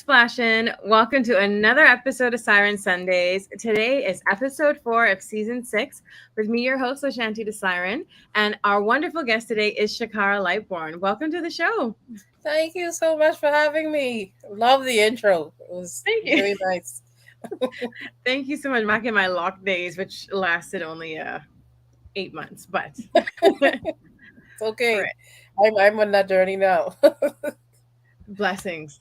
Splashin'. Welcome to another episode of Siren Sundays. Today is episode 4 of season 6 with me, your host, Lashanti the Siren. And our wonderful guest today is Shacara Lightbourne. Welcome to the show. Thank you so much for having me. Love the intro. It was Thank you. really nice. Thank you so much. Back in my lock days, which lasted only 8 months, but It's all okay. right. I'm on that journey now. Blessings.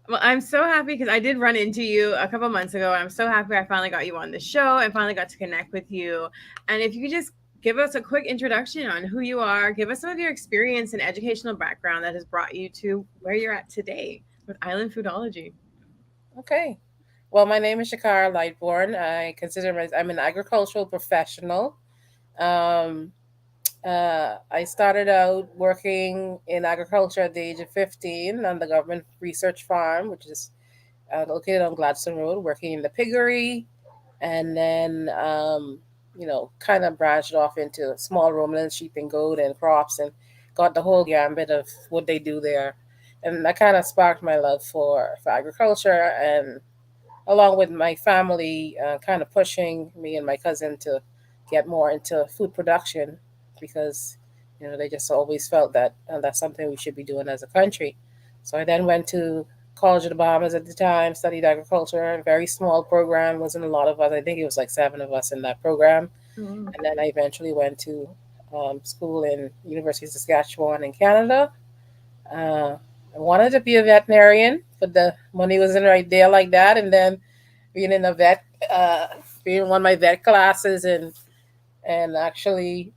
Well, I'm so happy because I did run into you a couple months ago. I'm so happy I finally got you on the show and finally got to connect with you. And if you could just give us a quick introduction on who you are, give us some of your experience and educational background that has brought you to where you're at today with Island Foodology. Okay. Well, my name is Shacara Lightbourne. I'm an agricultural professional. Um, I started out working in agriculture at the age of 15 on the government research farm, which is located on Gladstone Road, working in the piggery, and then kind of branched off into small ruminants, sheep and goat, and crops, and got the whole gambit of what they do there, and that kind of sparked my love for agriculture, and along with my family, kind of pushing me and my cousin to get more into food production because they just always felt that that's something we should be doing as a country. So I then went to College of the Bahamas at the time, studied agriculture, a very small program, wasn't a lot of us. I think it was like 7 of us in that program. Oh, And then I eventually went to school in University of Saskatchewan in Canada. Uh, I wanted to be a veterinarian, but the money wasn't right there like that. And then being in a vet, being in one of my vet classes and actually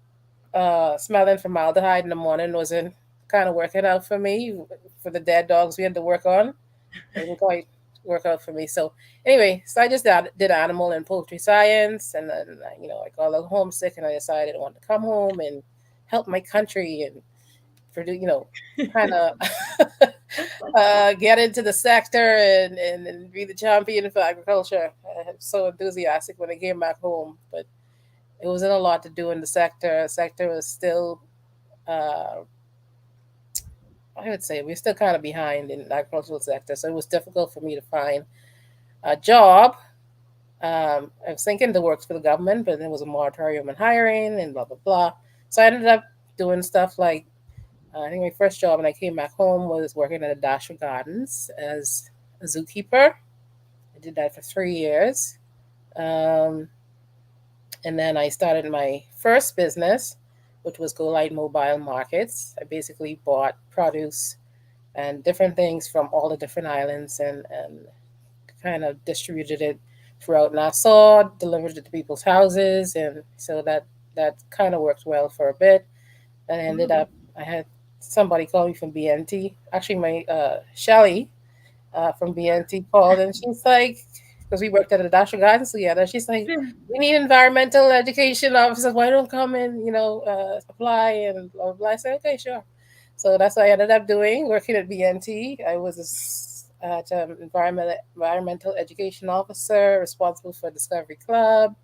smelling formaldehyde in the morning wasn't kind of working out for me for the dead dogs we had to work on. It didn't quite work out for me. So anyway, so I just did animal and poultry science, and then I got a little homesick, and I decided I wanted to come home and help my country and produce, kind of get into the sector and be the champion for agriculture. I was so enthusiastic when I came back home, but it wasn't a lot to do in the sector. The sector was still, uh, I would say, we're still kind of behind in the agricultural sector, so it was difficult for me to find a job. I was thinking to work for the government, but there was a moratorium on hiring and blah blah blah. So I ended up doing stuff like I think my first job when I came back home was working at a Dasher Gardens as a zookeeper. I did that for 3 years. Um, and then I started my first business, which was Go Light Mobile Markets. I basically bought produce and different things from all the different islands and kind of distributed it throughout Nassau, delivered it to people's houses, and so that kind of worked well for a bit. And I ended wow. up I had somebody call me from BNT. Actually, my Shelly from BNT called, and she's like, because we worked at a Dasher Gardens together, she's like, we need environmental education officers. Why don't come and apply and blah blah blah. I said, okay, sure. So that's what I ended up doing, working at BNT. I was environmental education officer responsible for Discovery Club.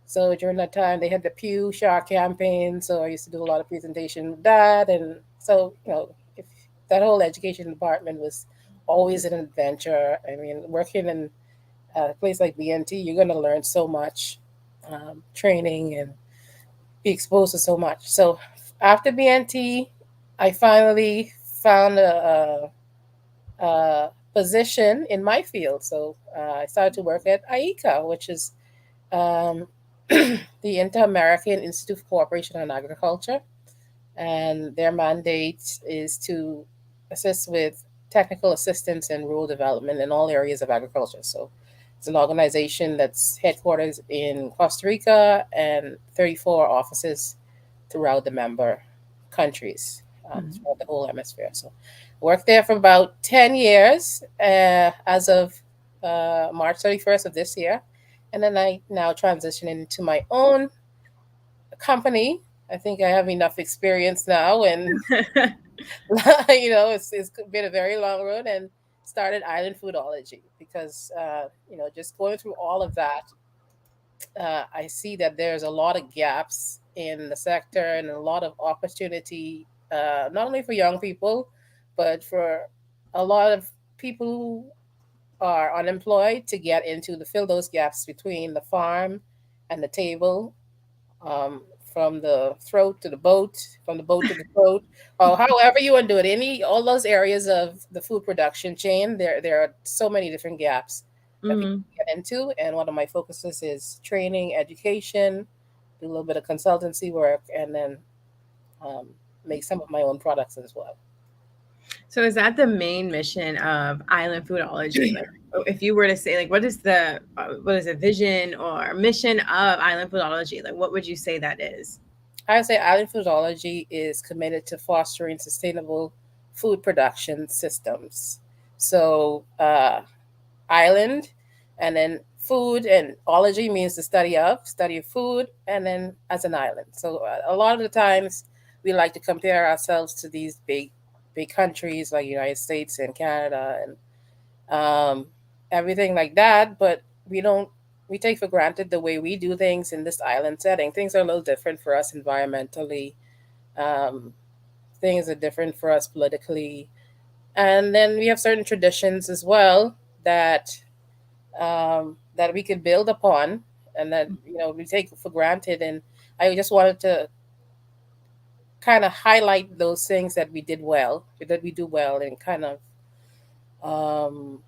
So during that time, they had the Pew Shark campaign. So I used to do a lot of presentation with that, and so if that whole education department was always an adventure. I mean, working in a place like BNT, you're going to learn so much, training, and be exposed to so much. So after BNT, I finally found a position in my field. So I started to work at IECA, which is um, the Inter American Institute of Cooperation on Agriculture, and their mandate is to assist with technical assistance and rural development in all areas of agriculture. So it's an organization that's headquartered in Costa Rica and 34 offices throughout the member countries, Mhm. throughout the whole hemisphere. So I worked there for about 10 years as of March 31st of this year. And then I now transition into my own company. I think I have enough experience now, and it's been a very long road. And started Island Foodology because just going through all of that, I see that there's a lot of gaps in the sector and a lot of opportunity, not only for young people, but for a lot of people who are unemployed to get into to fill those gaps between the farm and the table, um, from the throat to the boat, from the boat to the throat, or however you want to do it. Any all those areas of the food production chain, there are so many different gaps that people Mm-hmm. get into. And one of my focuses is training, education, do a little bit of consultancy work, and then um, make some of my own products as well. So is that the main mission of Island Foodology? Like, if you were to say, like, what is the what is the vision or mission of Island Foodology? Like, what would you say that is? I would say Island Foodology is committed to fostering sustainable food production systems. So, island, and then food and ology means the study of food, and then as an island. So, a lot of the times we like to compare ourselves to these big countries like United States and Canada and everything like that, but we don't we take for granted the way we do things in this island setting. Things are a little different for us environmentally. Um, Things are different for us politically, and then we have certain traditions as well that that we could build upon, and that we take for granted. And I just wanted to kind of highlight those things that we do well, and kind of um,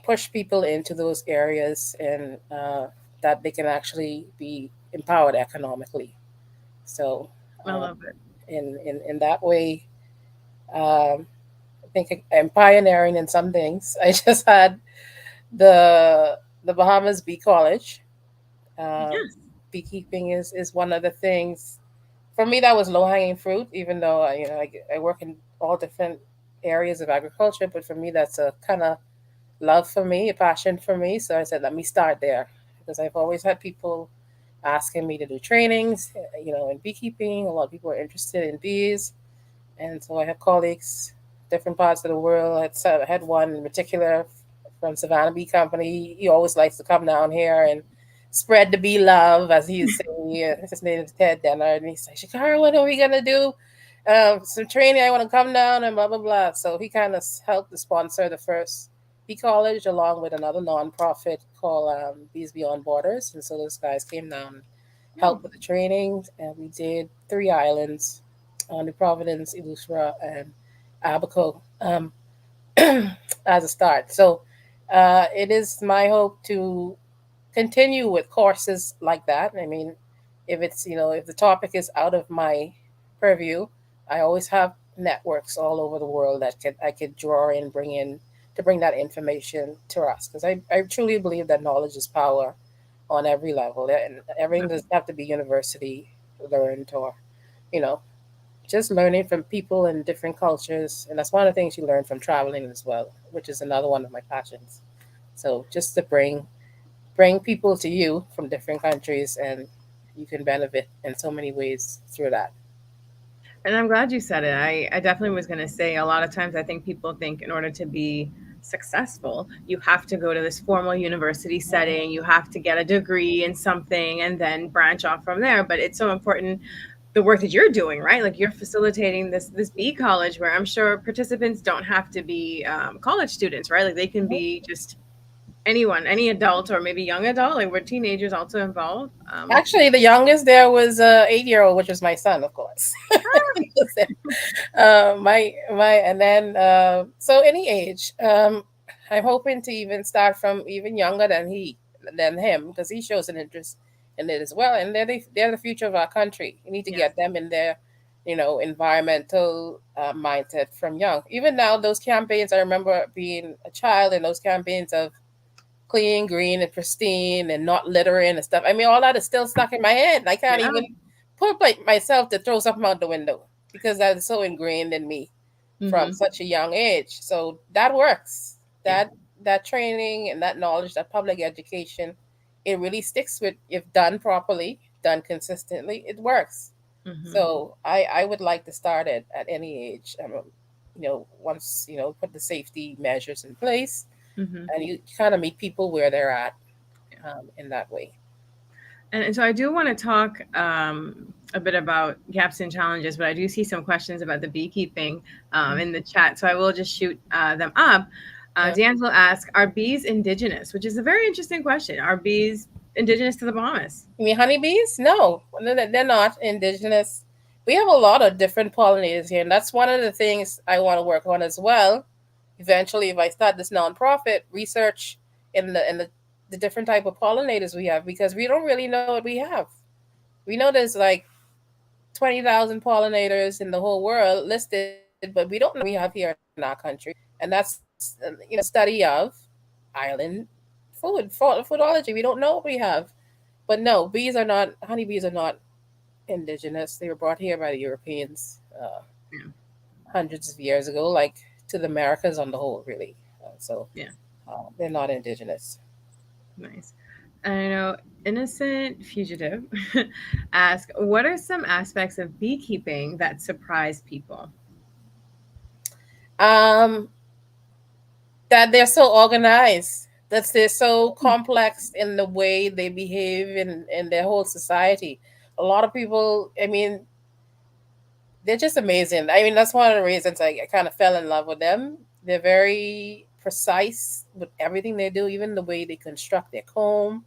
push people into those areas, and that they can actually be empowered economically. So, I um, love it. in that way, um, I think I'm pioneering in some things. I just had the Bahamas Bee College. Um, Yes. Beekeeping is one of the things for me that was low hanging fruit. Even though I work in all different areas of agriculture, but for me that's a kind of love for me, a passion for me. So I said, let me start there because I've always had people asking me to do trainings, in beekeeping. A lot of people are interested in bees, and so I have colleagues, different parts of the world. I had one in particular from Savannah Bee Company. He always likes to come down here and spread the bee love, as he used to say. His name is Ted Denner, and he's like, Shakara, what are we gonna do? Some training. I want to come down and blah blah blah. So he kind of helped to sponsor the first Bee College along with another nonprofit called Bees Beyond Borders, and so those guys came down, Oh, helped with the training, and we did 3 islands: New Providence, Ilusra, and Abaco, as a start. So it is my hope to continue with courses like that. I mean, if the topic is out of my purview, I always have networks all over the world that I could draw in, bring in to bring that information to us, because I truly believe that knowledge is power on every level, and everything doesn't have to be university learned, or you know just learning from people in different cultures. And that's one of the things you learn from traveling as well, which is another one of my passions. So just to bring people to you from different countries, and you can benefit in so many ways through that. and I'm glad you said it. I definitely was going to say a lot of times I think people think in order to be successful, you have to go to this formal university setting, you have to get a degree in something and then branch off from there. But it's so important the work that you're doing, right? Like you're facilitating this bee college where I'm sure participants don't have to be college students, right? Like they can be just anyone, any adult or maybe young adult. Like were teenagers also involved? Actually, the youngest there was a 8-year-old, which was my son, of course. And then so any age. I'm hoping to even start from even younger than him, because he shows an interest in it as well, and they're the future of our country. You need to Yes. get them in their environmental mindset from young. Even now, those campaigns, I remember being a child, and those campaigns of clean, green, and pristine, and not littering and stuff. I mean, all that is still stuck in my head. I can't Yeah. even put myself to throw something out the window because that is so ingrained in me from Hmm. such a young age. So that works. Yeah. That training and that knowledge, that public education, it really sticks with, if done properly, done consistently, it works. Hmm. So I would like to start at any age. Once put the safety measures in place, Hmm. and you kind of meet people where they're at, in that way. And so I do want to talk a bit about gaps and challenges, but I do see some questions about the beekeeping in the chat. So I will just shoot them up. Yeah. D'Angelo asks, are bees indigenous? Which is a very interesting question. Are bees indigenous to the Bahamas? You mean honeybees? No, they're not indigenous. We have a lot of different pollinators here, and that's one of the things I want to work on as well. Eventually, if I start this nonprofit, research in the different type of pollinators we have, because we don't really know what we have. We know there's like 20,000 pollinators in the whole world listed, but we don't know what we have here in our country, and that's study of island foodology. We don't know what we have. But no, bees are not, honeybees are not indigenous. They were brought here by the Europeans Yeah. hundreds of years ago, like to the Americas on the whole, really. So Yeah. they're not indigenous. Nice. And I know Innocent Fugitive ask, what are some aspects of beekeeping that surprise people? Um, that they're so organized, that they're so complex in the way they behave in their whole society. A lot of people, I mean, they're just amazing. I mean, that's one of the reasons I kind of fell in love with them. They're very precise with everything they do, even the way they construct their comb.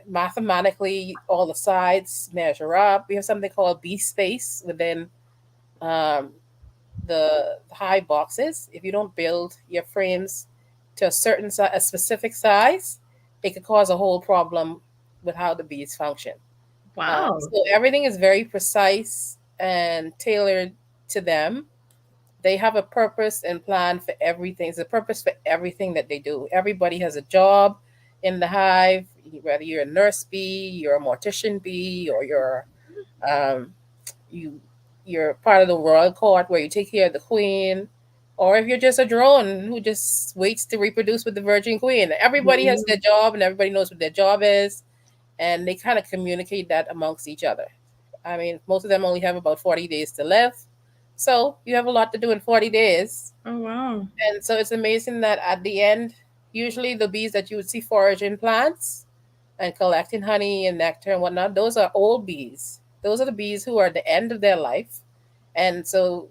Mathematically, all the sides measure up. We have something called bee space within um, the high boxes. If you don't build your frames to a specific size, it could cause a whole problem with how the bees function. Wow. So everything is very precise and tailored to them. They have a purpose and plan for everything. It's a purpose for everything that they do. Everybody has a job in the hive, whether you're a nurse bee, you're a mortician bee, or um, you you're part of the royal court where you take care of the queen, or if you're just a drone who just waits to reproduce with the virgin queen. Everybody has their job, and everybody knows what their job is, and they kind of communicate that amongst each other. I mean, most of them only have about 40 days to live. So you have a lot to do in 40 days. Oh, wow. And so it's amazing that at the end, usually the bees that you would see foraging plants and collecting honey and nectar and whatnot, those are old bees. Those are the bees who are at the end of their life. And so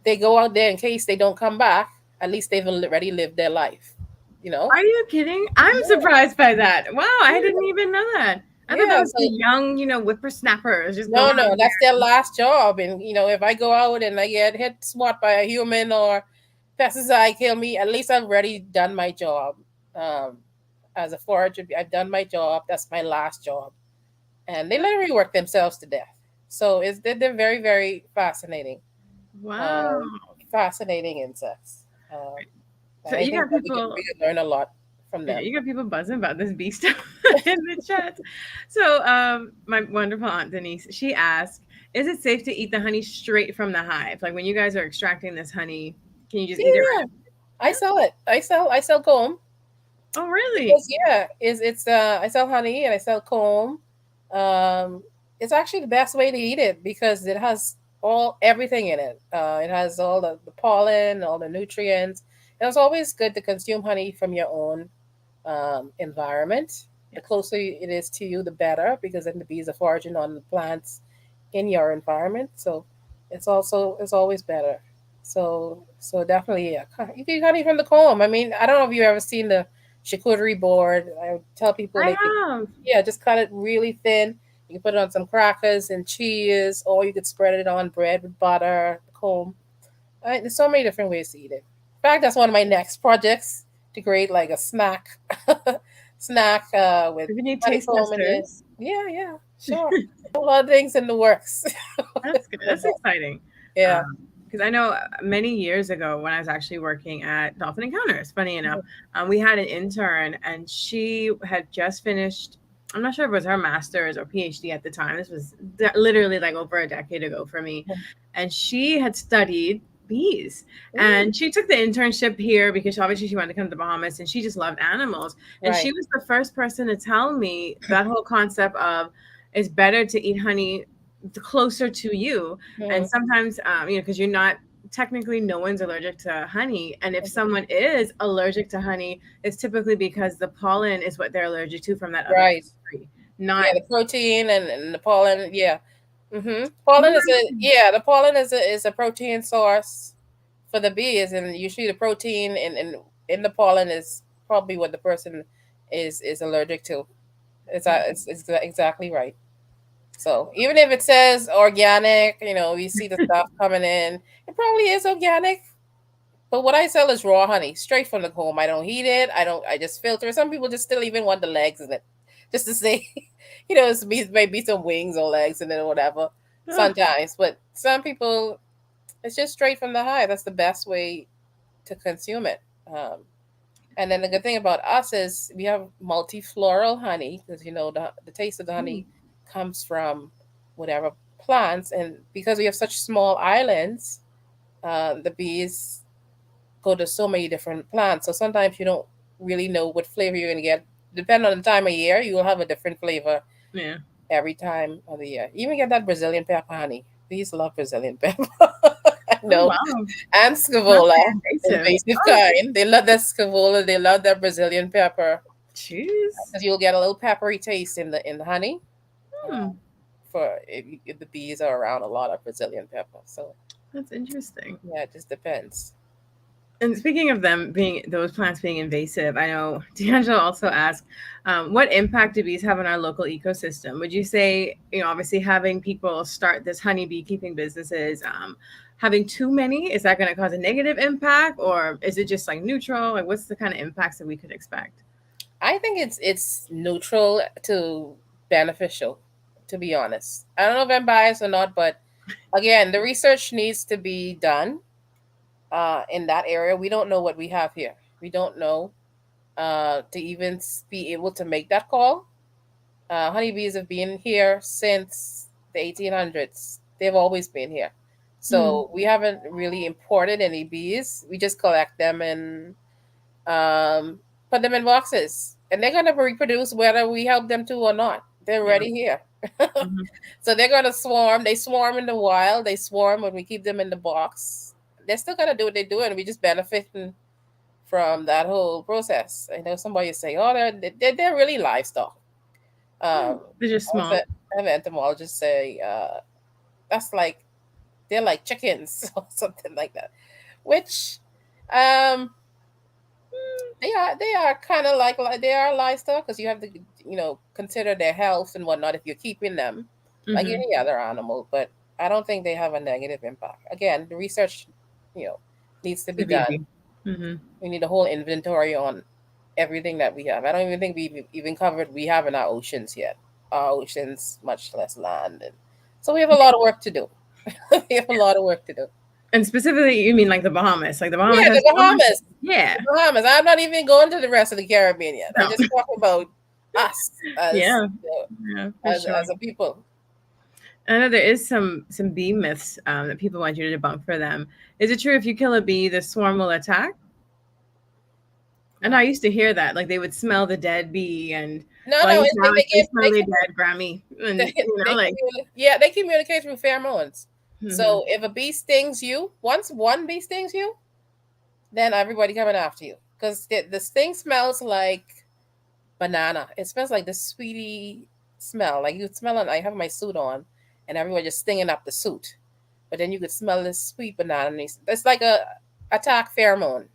they go out there in case they don't come back, at least they've already lived their life, you know? Are you kidding? I'm Yeah. surprised by that. Wow, I Yeah. didn't even know that. I thought that Yeah. was the So young, whippersnappers just going no, out no, there. that's their last job. And if I go out and I get hit swat by a human or pesticide kill me, at least I've already done my job. Um, as a forager, I've done my job. That's my last job. And they literally work themselves to death. So they're very, very fascinating. Wow. Um, Fascinating insects. So And I you think got that we people, can learn a lot from yeah, them. you got people buzzing about this bee stuff in the chat. So, my wonderful aunt Denise, she asked, "Is it safe to eat the honey straight from the hive? Like when you guys are extracting this honey, can you just Yeah, eat it yeah. right?" I Yeah. sell it. I sell comb. Oh, really? Because yeah, it's I sell honey and I sell comb. Um, it's actually the best way to eat it because it has everything in it. It has all the pollen, all the nutrients. And it's always good to consume honey from your own environment. The Yes. closer it is to you, the better, because then the bees are foraging on the plants in your environment. So it's always better. So definitely, yeah. You can honey from the comb. I mean, I don't know if you ever seen the charcuterie board. I tell people I they could, have. yeah, just cut it really thin. You can put it on some crackers and cheese, or you could spread it on bread with butter, comb. There's so many different ways to eat it. In fact, that's one of my next projects to create like a snack with If you need taste honeycomb in it. testers, Yeah, yeah, sure. A lot of things in the works. that's good. That's exciting. Yeah. Because I know many years ago when I was actually working at Dolphin Encounters, funny enough, we had an intern and she had just finished. I'm not sure if it was her master's or PhD at the time. This was literally like over a decade ago for me. And she had studied bees. Ooh, And she took the internship here because obviously she wanted to come to the Bahamas and she just loved animals. And she right. was the first person to tell me that whole concept of it's better to eat honey closer to you. And Mhm, sometimes, because you're not technically no one's allergic to honey. And if mhm. someone is allergic to honey, it's typically because the pollen is what they're allergic to from that other Right. tree. not. Yeah, the protein and the pollen. Yeah. Well, Pollen is a yeah. The pollen is a protein source for the bees, and usually the protein in the pollen is probably what the person is allergic to. It's exactly right. So even if it says organic, we see the stuff coming in. It probably is organic, but what I sell is raw honey, straight from the comb. I don't heat it. I don't. I just filter. Some people just still even want the legs in it, just to say, maybe some wings or legs in it or whatever. oh, Sometimes, but some people, it's just straight from the hive. That's the best way to consume it. And then the good thing about us is we have multifloral honey because the taste of the honey mm, comes from whatever plants, and because we have such small islands, the bees go to so many different plants. So sometimes you don't really know what flavor you're gonna get. Depending on the time of year, you will have a different flavor yeah. every time of the year. You even get that Brazilian pepper honey. Bees love Brazilian pepper. I Oh know. wow. And Not scavola, very invasive. invasive Oh, kind. They love that scavola. They love that Brazilian pepper jeez. because you'll get a little peppery taste in the honey. Uh, Hmm, for if the bees are around a lot of Brazilian pepper. So that's interesting. yeah, it just depends. And speaking of them being those plants being invasive, I know D'Angelo also asked, what impact do bees have on our local ecosystem? Would you say, obviously having people start this honey beekeeping businesses, having too many, is that going to cause a negative impact, or is it just like neutral? Like, what's the kind of impacts that we could expect? I think it's neutral to beneficial, to be honest. I don't know if I'm biased or not, but again, the research needs to be done in that area. We don't know what we have here. We don't know to even be able to make that call. Honeybees have been here since the 1800s. They've always been here. Mm, So we haven't really imported any bees. We just collect them and um, put them in boxes. And they're going to reproduce whether we help them to or not. They're yeah. already here. Hmm. So they're going to swarm. They swarm in the wild. They swarm when we keep them in the box. They're still going to do what they do, and we just benefit from that whole process. I know somebody say, "Oh, they're really livestock." Um, They're just small. I have entomologists say that's like they're like chickens or something like that. Which um, they are kind of like they are livestock because you have to consider their health and whatnot if you're keeping them like Hmm. any other animal. But I don't think they have a negative impact. Again, the research you know needs to be The done. BB. Hmm. We need a whole inventory on everything that we have. I don't even think we've even covered we have in our oceans yet. Our oceans, much less land, and so we have a lot of work to do. We have a lot of work to do. And specifically, you mean like the Bahamas? Like the Bahamas Yeah, has the so much. Bahamas. Yeah. The Bahamas. I'm not even going to the rest of the Caribbean yet. I No. just talk about us as Yeah. Yeah, for sure. as a people. I know there is some bee myths that people want you to debunk for them. Is it true if you kill a bee, the swarm will attack? And I used to hear that, like they would smell the dead bee, and No, well, I no, used to they, ask, they they give smell their dead Grammy, and like, yeah, they communicate through pheromones. hmm, So if a bee stings you, once one bee stings you, then everybody coming after you because the sting smells like banana. It smells like the sweetie smell. Like you smell it. I have my suit on, and everyone just stinging up the suit. But then you could smell this sweet banana. It's like a attack pheromone.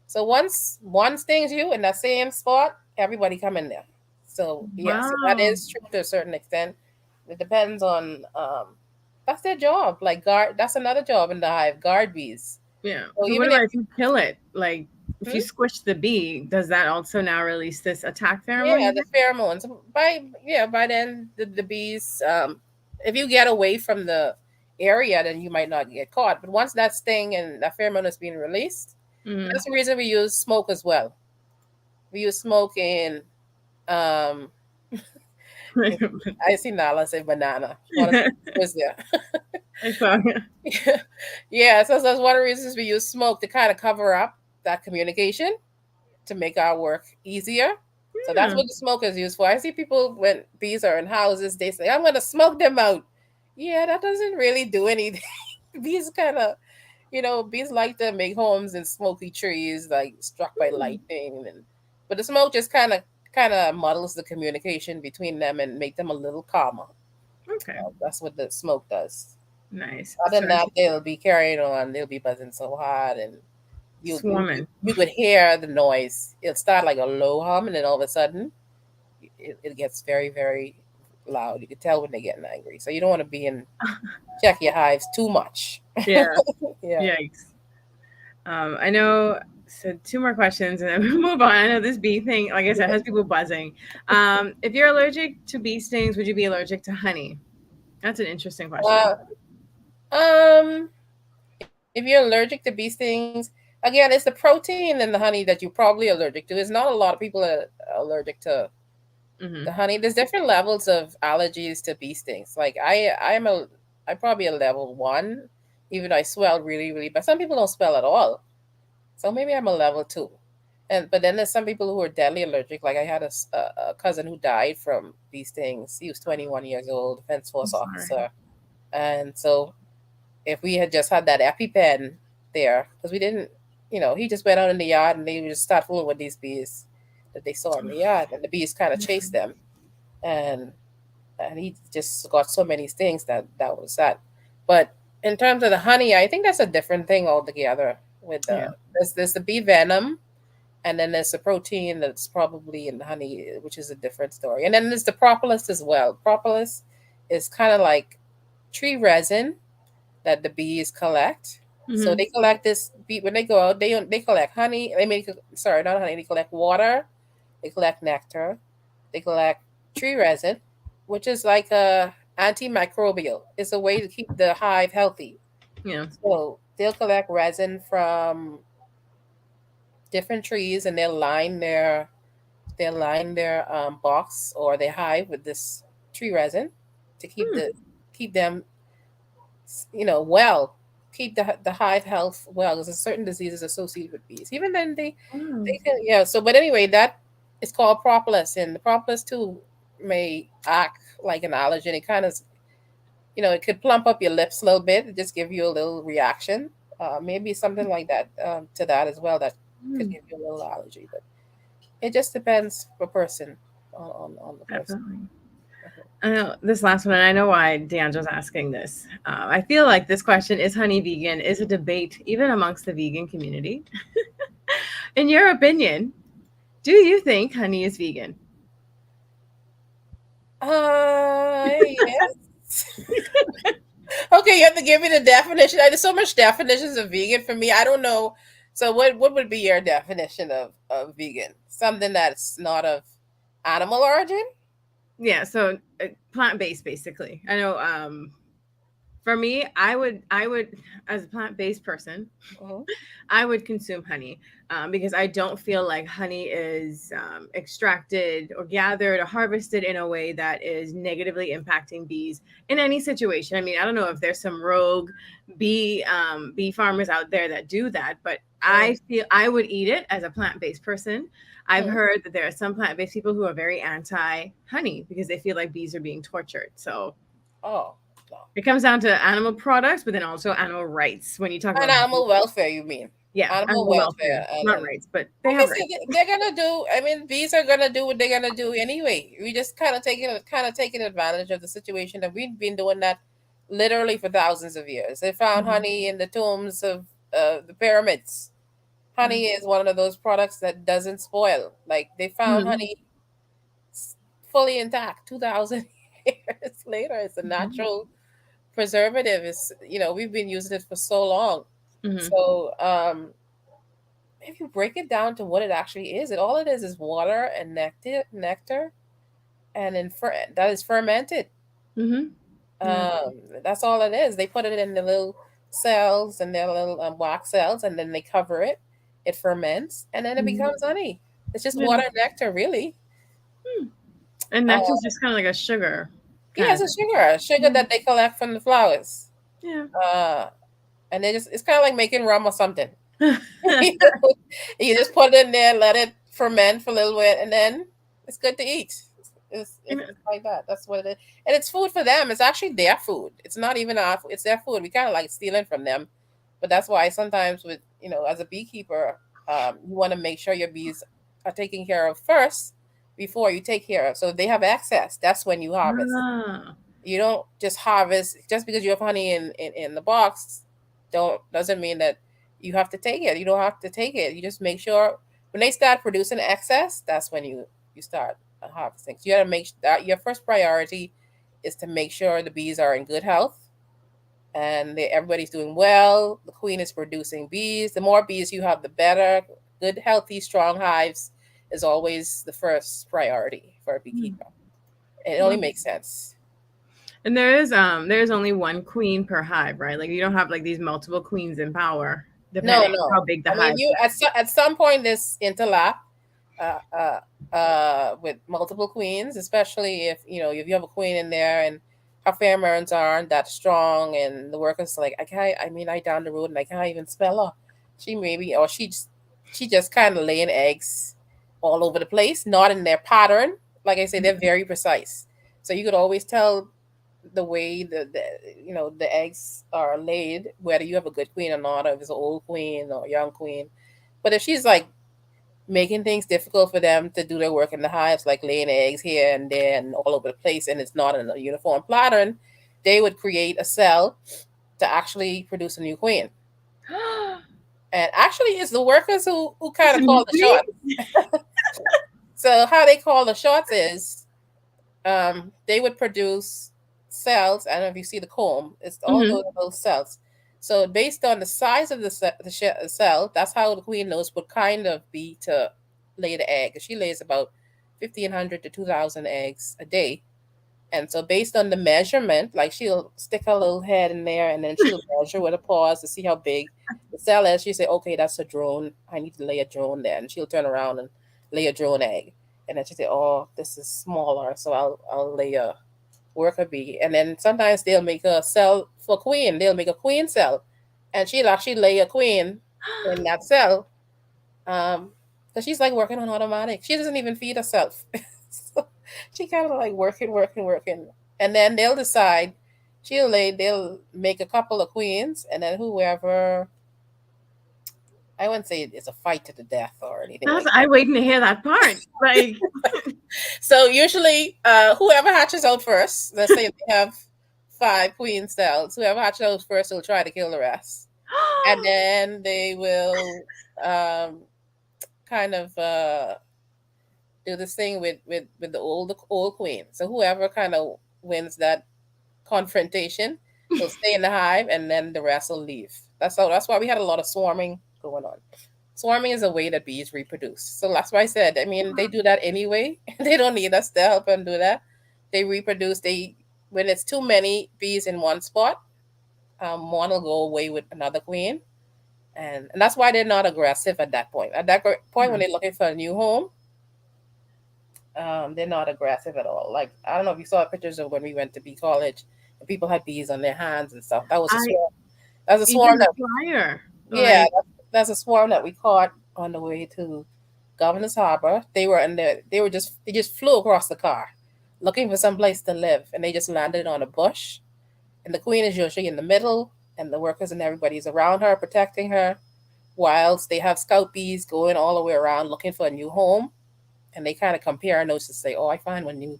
So once one stings you in that same spot, everybody come in there. So yeah, so that wow, is true to a certain extent. It depends on that's their job. Like guard, that's another job in the hive, guard bees. yeah. So So what even if about if you kill it? Like if you hmm? squish the bee, does that also now release this attack pheromone? Yeah, You the get? pheromones. By then the bees if you get away from the area then you might not get caught. But once that sting and that pheromone is being released, Mm. that's the reason we use smoke as well. We use smoke in um I see Nala say banana. Wanna was there. I saw. Yeah, so that's one of the reasons we use smoke to kind of cover up that communication to make our work easier. So that's Yeah. what the smoke is used for. I see people when bees are in houses, they say, I'm gonna smoke them out. Yeah, that doesn't really do anything. Bees kind of, bees like to make homes in smoky trees, like struck by Hmm. lightning, and but the smoke just kind of kind of muddles the communication between them and make them a little calmer. Okay. That's what the smoke does. Nice. Other So than that, they'll be carrying on. They'll be buzzing so hard, and swarming. you could hear the noise. It'll start like a low hum, and then all of a sudden, it gets very very loud. You can tell when they're getting angry. So you don't want to be in check your hives too much. Yeah. Yeah. Yikes. I know. So two more questions and then we move on. I know this bee thing, like I said, has people buzzing. If you're allergic to bee stings, would you be allergic to honey? That's an interesting question. Uh, um, if you're allergic to bee stings, again, it's the protein in the honey that you're probably allergic to. It's not a lot of people are allergic to Mm-hmm. the honey. There's different levels of allergies to bee stings. Like I'm probably a level one, even though I swell really, really, but some people don't swell at all. So maybe I'm a level two. And but then there's some people who are deadly allergic. Like I had a cousin who died from bee stings. He was 21 years old, Defense I'm Force sorry. officer. And so if we had just had that EpiPen there, because we didn't, he just went out in the yard and they would just start fooling with these bees that they saw in the yard, and the bees kind of chased them, and he just got so many stings that was that. But in terms of the honey, I think that's a different thing altogether. With Yeah. there's the bee venom, and then there's the protein that's probably in the honey, which is a different story. And then there's the propolis as well. Propolis is kind of like tree resin that the bees collect. So Mm-hmm. they collect this bee when they go out. They collect honey. I mean, sorry, not honey. They collect water. They collect nectar. They collect tree resin, which is like a antimicrobial. It's a way to keep the hive healthy. Yeah. So they'll collect resin from different trees, and they'll line their box or their hive with this tree resin to Hmm. keep them well, keep the hive health well. There's a certain diseases associated with bees. Even then, Oh. they can, yeah. So, but anyway, that is called propolis, and the propolis too may act like an allergen. It kind of, it could plump up your lips a little bit, just give you a little reaction. Maybe something like that to that as well. That could Hmm. give you a little allergy, but it just depends per person on the person. Definitely. I know this last one, and I know why D'Angelo's asking this. I feel like this question, is honey vegan, is a debate even amongst the vegan community. In your opinion, do you think honey is vegan? Yes. Okay, you have to give me the definition. There's so much definitions of vegan for me. I don't know. So what would be your definition of vegan? Something that's not of animal origin? Yeah, so plant based, basically. I know. For me, I would, as a plant based person, Hmm. I would consume honey because I don't feel like honey is extracted or gathered or harvested in a way that is negatively impacting bees in any situation. I mean, I don't know if there's some rogue bee farmers out there that do that, but I feel I would eat it as a plant based person. I've Hmm. heard that there are some plant based people who are very anti honey because they feel like bees are being tortured. So Oh, no. it comes down to animal products, but then also animal rights when you talk And about, animal welfare, you mean? yeah, Animal animal welfare, welfare, and not and rights, but they okay, have so rights. they're gonna do. I mean, bees are gonna do what they're gonna do anyway. We just kind of taking advantage of the situation that we've been doing that literally for thousands of years. They found Mhm. honey in the tombs of the pyramids. Honey is one of those products that doesn't spoil. Like they found Mhm. honey fully intact 2,000 years later. It's a Mhm. natural preservative. We've been using it for so long. Mhm. So if you break it down to what it actually is, all it is water and nectar, and that is fermented. Mhm. Yeah. That's all it is. They put it in the little cells and their little wax cells, and then they cover it. It ferments, and then it Mhm. becomes honey. It's just Yeah. water and nectar, really. Hmm. And Uh, nectar's just kind of like a sugar yeah, kind it's of a thing. sugar Yeah. that they collect from the flowers. Yeah. Uh, and it's kind of like making rum or something. You just put it in there, let it ferment for a little bit, and then it's good to eat. It's like that. That's what it is, and it's food for them. It's actually their food. It's not even our food. It's their food. We kind of like stealing from them, but that's why sometimes as a beekeeper, you want to make sure your bees are taken care of first before you take care of. So if they have access, that's when you harvest. Ah. You don't just harvest just because you have honey in the box. Don't Doesn't mean that you have to take it. You don't have to take it. You just make sure when they start producing excess, that's when you start harvesting. So you got to make that your first priority is to make sure the bees are in good health and everybody's doing well. The queen is producing bees. The more bees you have, the better. Good, healthy, strong hives is always the first priority for a Hmm. beekeeper. It only Well, makes sense. and there is only one queen per hive, right? Like you don't have like these multiple queens in power, No, depending on no. how big the I mean, hive you is. at some point this interlap uh, uh, with multiple queens, especially if if you have a queen in there and her pheromones aren't that strong, and the workers like I can't. I mean, I down the road and I can't even smell her. She maybe or she just kind of laying eggs all over the place, not in their pattern. Like I say, they're very precise, so you could always tell the way the eggs are laid, whether you have a good queen or not, or if it's an old queen or a young queen. But if she's like making things difficult for them to do their work in the hives, like laying eggs here and there and all over the place, and it's not in a uniform pattern, they would create a cell to actually produce a new queen. And actually, it's the workers who kind It's a of new call the queen. shots. So how they call the shots is they would produce cells. I don't know if you see the comb. It's all Hmm. those little cells. So based on the size of the cell, that's how the queen knows what kind of bee to lay the egg. She lays about 1,500 to 2,000 eggs a day. And so based on the measurement, like she'll stick her little head in there and then she'll measure with a pause to see how big the cell is. She say, okay, that's a drone. I need to lay a drone there. And she'll turn around and lay a drone egg. And then she say, oh, this is smaller, so I'll lay a worker bee. And then sometimes they'll make a cell for queen. They'll make a queen cell, and she'll actually lay a queen in that cell. Because she's like working on automatic. She doesn't even feed herself. So she kind of like working, working, working. And then they'll decide they'll make a couple of queens, and then whoever, I wouldn't say it's a fight to the death or anything That's like I waiting to hear that part. Like, that. So usually, whoever hatches out first, let's say if they have five queen cells, whoever hatches out first will try to kill the rest. And then they will um, kind of do this thing with the old queen. So whoever kind of wins that confrontation will stay in the hive, and then the rest will leave. That's why we had a lot of swarming going on. Swarming is a way that bees reproduce. So that's why I said, I mean, they do that anyway. They don't need us to help them do that. They reproduce. They When it's too many bees in one spot, one will go away with another queen, and that's why they're not aggressive at that point. At that point, when they're looking for a new home, they're not aggressive at all. Like I don't know if you saw pictures of when we went to bee college, and people had bees on their hands and stuff. That was a I swarm. That was a even swarm the that flyer. yeah, Like, that's a swarm that we caught on the way to Governor's Harbor. They were in there. They just flew across the car, looking for some place to live, and they just landed on a bush. And the queen is usually in the middle, and the workers and everybody's around her, protecting her, whilst they have scout bees going all the way around looking for a new home. And they kind of compare notes to say, "Oh, I find one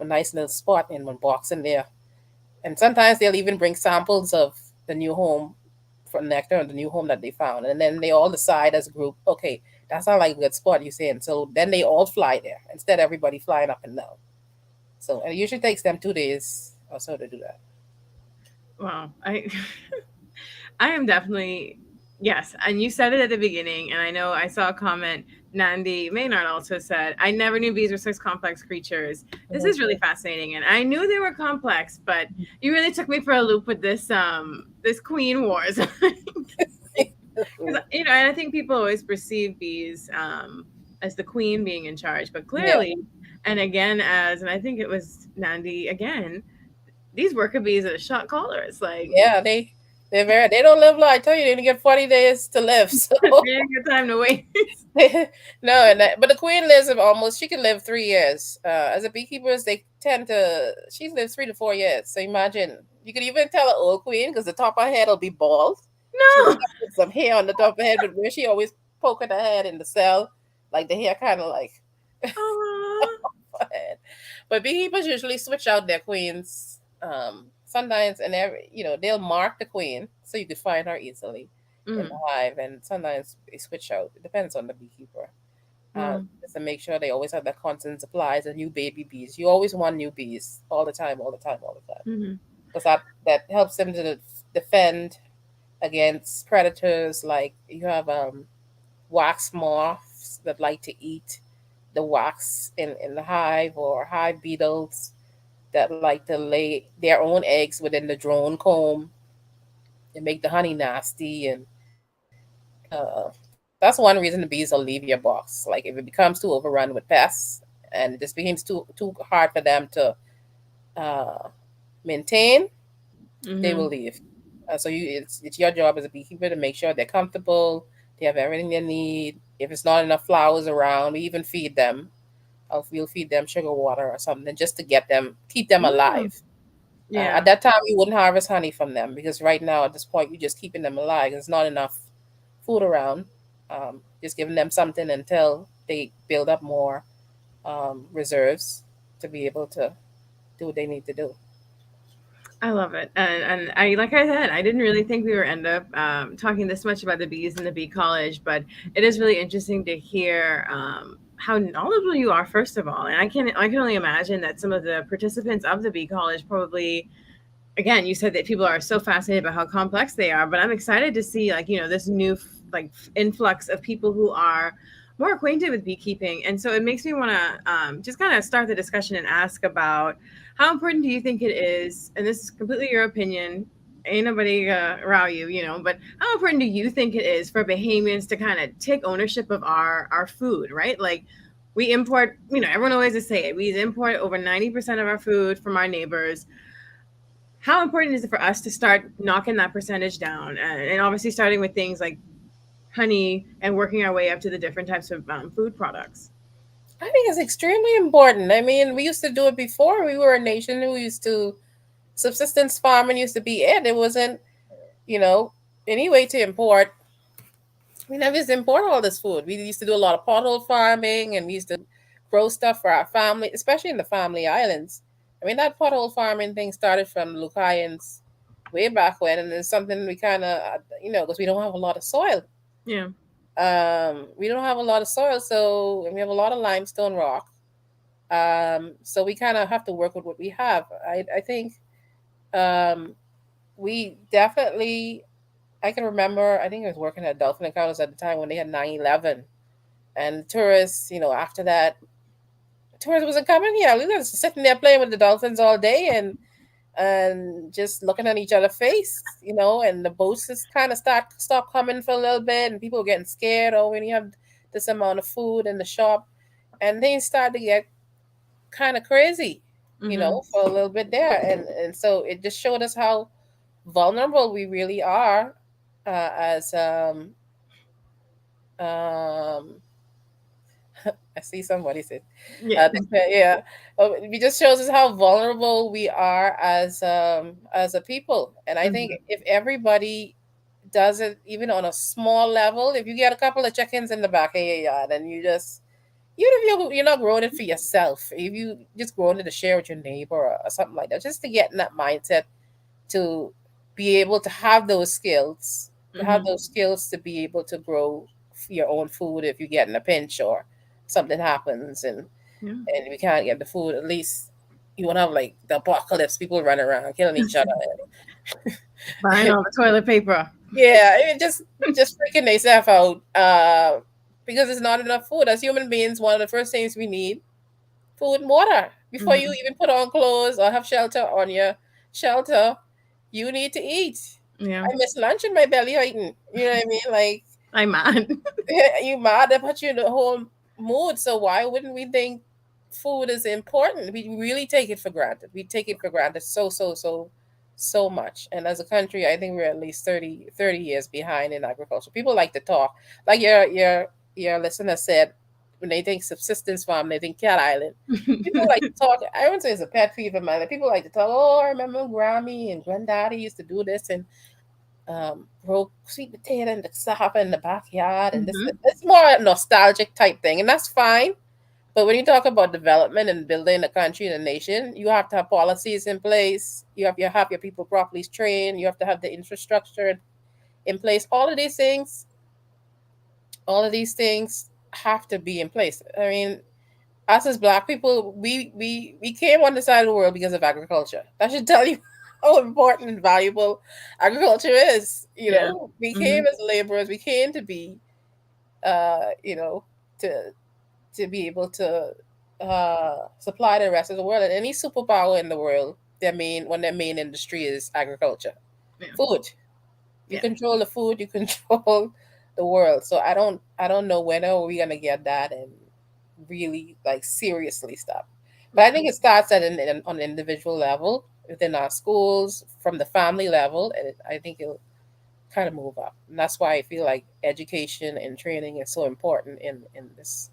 nice little spot in one box in there." And sometimes they'll even bring samples of the new home from nectar and the new home that they found. And then they all decide as a group, okay, that's not like a good spot, you saying. So then they all fly there instead of everybody flying up and down. So and it usually takes them 2 days or so to do that. wow, I I am definitely yes. And you said it at the beginning, and I know I saw a comment. Nandi Maynard also said, "I never knew bees were such complex creatures. This is Mhm. really fascinating, and I knew they were complex, but you really took me for a loop with this Queen Wars." Because and I think people always perceive bees as the queen being in charge, but Yeah, clearly, and again, and I think it was Nandi again, these worker bees are shot callers. Like, yeah, they don't live long. I tell you, they only get 40 days to live. So they didn't get time to wait. no, but the queen lives almost. She can live 3 years. As a beekeepers, they tend to. She lives 3 to 4 years. So imagine you could even tell an old queen because the top of her head will be bald. She'll No. have some hair on the top of her head, but where she always poking her head in the cell, like the hair kind of like Oh. But, but beekeepers usually switch out their queens. Sometimes and every they'll mark the queen so you could find her easily in the Mm. hive, and sometimes they switch out. It depends on the beekeeper. Well. Just to make sure they always have that constant supplies of new baby bees. You always want new bees all the time, all the time, all the time, Hmm. because that helps them to defend against predators. Like you have wax moths that like to eat the wax in the hive, or hive beetles that like to lay their own eggs within the drone comb and make the honey nasty. And that's one reason the bees will leave your box. Like if it becomes too overrun with pests and it just becomes too hard for them to uh, maintain, they will Hmm. leave. So it's your job as a beekeeper to make sure they're comfortable, they have everything they need. If it's not enough flowers around, we even feed them. We'll feed them sugar water or something just to keep them Mm. alive. At Yeah. that time, you wouldn't harvest honey from them because right now at this point you're just keeping them alive. There's not enough food around. Just giving them something until they build up more reserves to be able to do what they need to do. I love it, and I like I said, I didn't really think we were end up talking this much about the bees and the bee college, but it is really interesting to hear how knowledgeable you are, first of all, and I can only imagine that some of the participants of the bee college probably, again, you said that people are so fascinated about how complex they are, but I'm excited to see, like, this new like influx of people who are more acquainted with beekeeping. And so it makes me want to just kind of start the discussion and ask about how important do you think it is, and this is completely your opinion, ain't nobody row you, but how important do you think it is for Bahamians to kind of take ownership of our food, right? Like, we import, everyone always to say it, we import over 90% of our food from our neighbors. How important is it for us to start knocking that percentage down, and obviously starting with things like honey and working our way up to the different types of food products? I think it's extremely important. I mean, we used to do it before. We were a nation who used to subsistence farming used to be it. It wasn't, you know, any way to import. We never used to import all this food. We used to do a lot of pothole farming, and we used to grow stuff for our family, especially in the family islands. I mean, that pothole farming thing started from Lucayans way back when, and it's something we kind of, because we don't have a lot of soil. Yeah. We don't have a lot of soil, so we have a lot of limestone rock. So we kind of have to work with what we have. I think um, we definitely. I can remember. I think I was working at Dolphin Encounters at the time when they had 9/11, and tourists. After that, tourists wasn't coming here. We were just sitting there playing with the dolphins all day and just looking at each other's face. And the boats just kind of stop coming for a little bit, and people were getting scared. Oh, when you have this amount of food in the shop, and things started to get kind of crazy, Hmm. for a little bit there, and so it just showed us how vulnerable we really are as um I see somebody said Yeah. yeah, it just shows us how vulnerable we are as a people. And I think Hmm. if everybody does it even on a small level, if you get a couple of chickens in the back of your yard and you just even if you're not growing it for yourself, if you just growing it to share with your neighbor or something like that, just to get in that mindset to be able to have those skills, Hmm. to be able to grow your own food if you get in a pinch or something happens, Yeah. and we can't get the food. At least you won't have like the apocalypse, people running around killing each other. Buying all the toilet paper. Yeah, it just freaking themselves out because there's not enough food. As human beings, one of the first things we need food and water before you Hmm. even put on clothes or have shelter on your shelter. You need to eat. Yeah. I miss lunch in my belly hurting. You know what I mean? Like I'm mad. you mad, that put you in the whole mood. So why wouldn't we think food is important? We really take it for granted. We take it for granted so much. And as a country, I think we're at least 30 years behind in agriculture. People like to talk. Like your listener said, when they think subsistence farm, they think cat island. People like to talk. I wouldn't say it's a pet peeve of mine. Like, people like to talk. Oh, I remember Grammy and Granddaddy used to do this, and grow sweet potato in the sahara in the backyard, and this Hmm. it's more a nostalgic type thing, and that's fine. But when you talk about development and building a country and a nation, you have to have policies in place. You have your people properly trained. You have to have the infrastructure in place. All of these things have to be in place. I mean, us as Black people, we came on the side of the world because of agriculture. That should tell you how important and valuable agriculture is. Yeah. We Hmm. came as laborers. We came to be, uh, you know, to to be able to supply the rest of the world. And any superpower in the world, their main industry is agriculture, Yeah. food. If you Yeah. control the food, you control the world. So I don't know when are we gonna get that and really like seriously stop. But I Yeah. think it starts on an individual level within our schools, from the family level, and I think it'll kind of move up. And that's why I feel like education and training is so important in this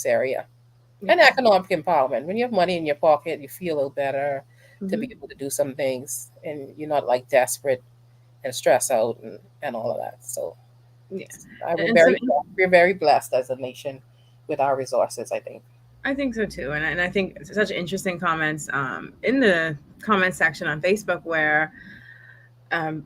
area. And Yeah. economic empowerment. When you have money in your pocket, you feel a little better to be Hmm. able to do some things, and you're not like desperate and stress out and all of that. So Yeah. I we're And so very blessed as a nation with our resources, I think. I think so too, and I think it's such interesting comments in the comment section on Facebook where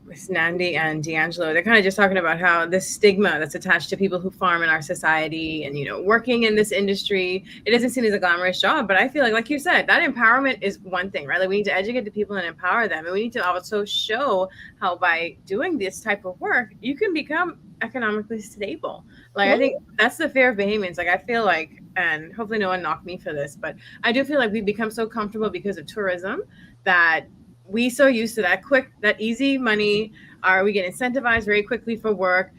it's Nandi and D'Angelo, they're kind of just talking about how this stigma that's attached to people who farm in our society and, working in this industry, it doesn't seem as a glamorous job. But I feel like you said, that empowerment is one thing, right? Like we need to educate the people and empower them. And we need to also show how by doing this type of work, you can become economically stable. Like I think Mhm. that's the fear of behemoths. Like I feel like, and hopefully no one knocked me for this, but I do feel like we've become so comfortable because of tourism that we so used to that quick, that easy money. Are we get incentivized very quickly for work?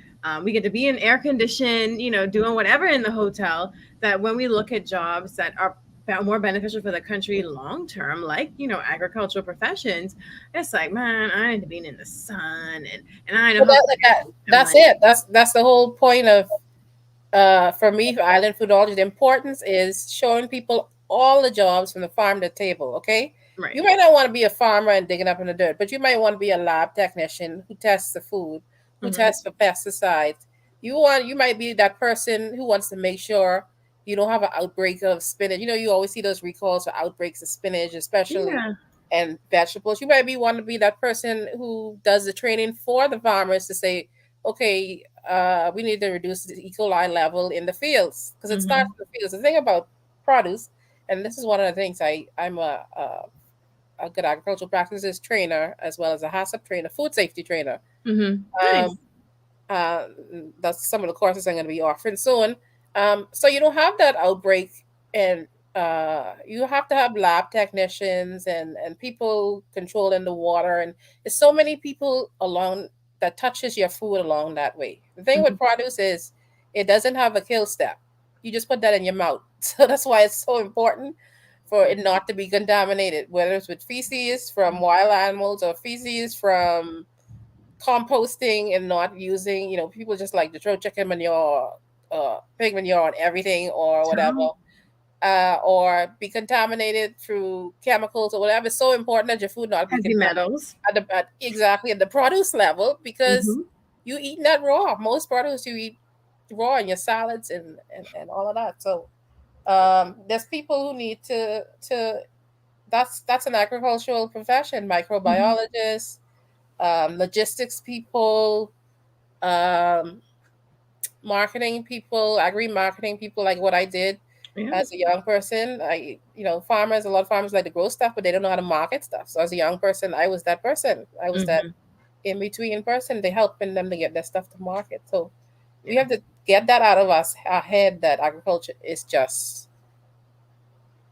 We get to be in air condition, doing whatever in the hotel. That when we look at jobs that are more beneficial for the country long term, like agricultural professions, it's like, man, I need to be in the sun, and I know Well, how great I'm that's like, it. That's the whole point of for me, for Island Foodology, the importance is showing people all the jobs from the farm to the table. Okay, right. you might not want to be a farmer and digging up in the dirt, but you might want to be a lab technician who tests the food, who Hmm. tests for pesticides. You might be that person who wants to make sure you don't have an outbreak of spinach. You always see those recalls for outbreaks of spinach, especially, Yeah. and vegetables. You might be want to be that person who does the training for the farmers to say, okay, we need to reduce the E. coli level in the fields, because it starts Hmm. in the fields. The thing about produce, and this is one of the things I'm a good agricultural practices trainer as well as a HACCP trainer, food safety trainer. Hmm. Um, Nice. uh, that's some of the courses I'm going to be offering soon. So you don't have that outbreak, and you have to have lab technicians and people controlling the water, and there's so many people along that touches your food along that way. The thing with Hmm. produce is it doesn't have a kill step. You just put that in your mouth. So that's why it's so important for Yeah. it not to be contaminated, whether it's with feces from wild animals or feces from composting and not using, people just like to throw chicken manure, pig manure on everything or whatever, Tell or be contaminated through chemicals or whatever. It's so important that your food not be heavy contaminated metals. exactly at the produce level, because Hmm. you eating that raw. Most produce you eat raw in your salads and all of that. So there's people who need to that's an agricultural profession, Hmm. microbiologists, logistics people, um, marketing people, agri marketing people, like what I did Yeah. as a young person. A lot of farmers like to grow stuff, but they don't know how to market stuff. So as a young person, I was that person. I was that Hmm. in between person. They helping them to get their stuff to market. So we Yeah. have to get that out of our head that agriculture is just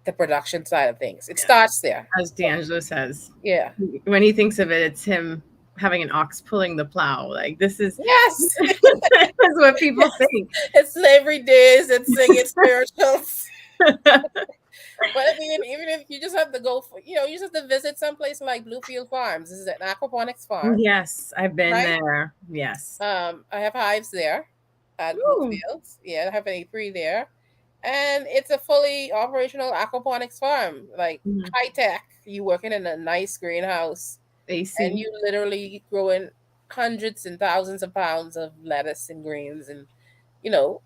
the production side of things. It Yeah. starts there. As D'Angelo says, Yeah. when he thinks of it, it's him having an ox pulling the plow. Like this is Yes. that's what people Yes. think. It's every days. It's singing spirituals. But I mean, even if you just have to go for, you just have to visit someplace like Bluefield Farms. This is an aquaponics farm, Yes, I've been right? there. Yes. I have hives there at Ooh. Bluefields. Yeah, I have an apiary there, and it's a fully operational aquaponics farm, like Mhm. high tech. You working in a nice greenhouse, and AC. you literally growing hundreds and thousands of pounds of lettuce and greens, and you know